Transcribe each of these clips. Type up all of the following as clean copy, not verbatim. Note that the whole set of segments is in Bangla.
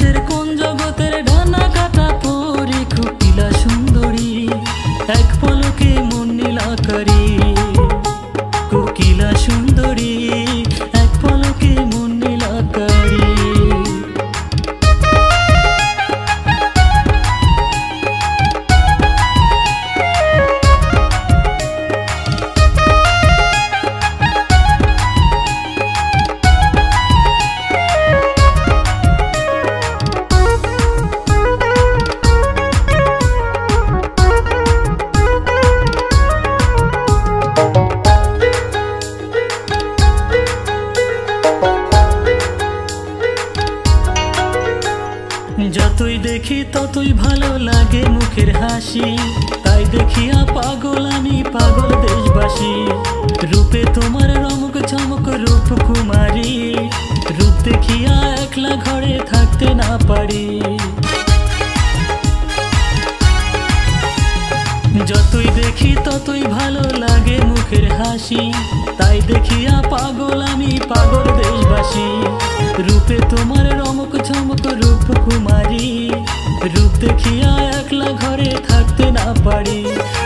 আকাশের কোন জগতের ডানা কাটা পরি কোকিলা সুন্দরী এক পলকে মন নীলাকারী কোকিলা সুন্দরী এক পলকে মন নীলাকারী যতই দেখি ততই ভালো লাগে মুখের হাসি তাই দেখিয়া পাগল আমি পাগল দেশবাসী রূপে তোমার রমক চমক রূপ কুমারী রূপ দেখিয়া একলা ঘরে থাকতে না পারি যতই দেখি ততই ভালো লাগে মুখের হাসি তাই দেখিয়া পাগল আমি পাগল দেশবাসী রূপে তোমার রমক চমক রূপ কুমারী রূপ দেখিয়া একলা ঘরে থাকতে না পারি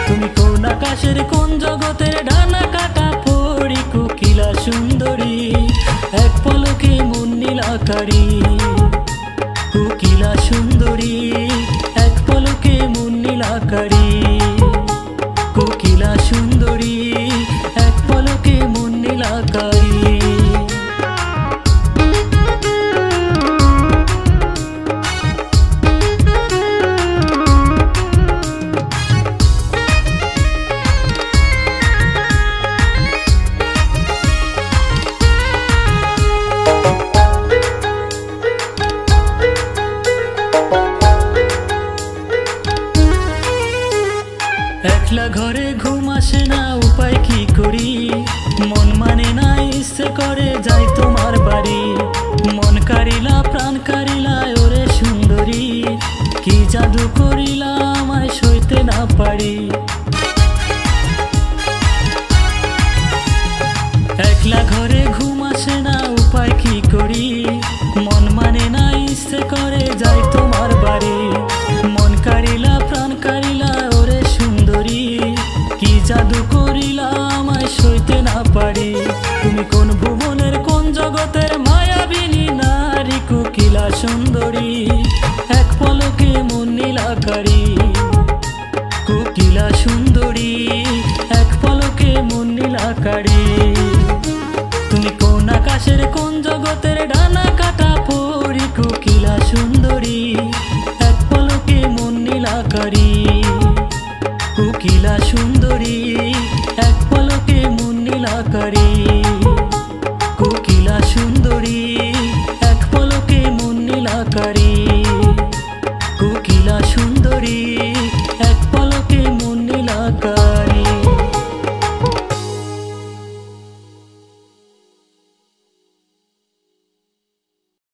তুমি কোন আকাশের কোন জগতের ডানা কাটা পরি কোকিলা সুন্দরী এক পলকে মন নীলাকারী কোকিলা সুন্দরী এক পলকে মন নীলাকারী কোকিলা সুন্দরী এক পলকে মন নীলাকারী একলা ঘরে ঘুম আসে না উপায় কি করি মন মানে না ইচ্ছে করে যাই তোমার বাড়ি মন কারিলা প্রাণ কারিলা ওরে সুন্দরী কি জাদু করিলা আমায় সইতে না পারি একলা ঘরে ঘুম আসে না উপায় কি করি মন মানে না ইচ্ছে করে যাই তোমার বাড়ি মন কারিলা প্রাণ কারিলা ওরে সুন্দরী কি জাদু করিলা আমায় সইতে না পারি তুমি কোন ভুবনের কোন জগতের মায়াবিনী নারী কোকিলা সুন্দরী এক পলকে মন নীলাকারী কোকিলা সুন্দরী এক পলকে মন নীলাকারী তুমি কোন আকাশের কোন জগতের ডানা কাটা পরি কোকিলা সুন্দরী এক পলকে মন নীলাকারী কোকিলা সুন্দরী এক পলকে মন নীলাকারী কোকিলা সুন্দরী।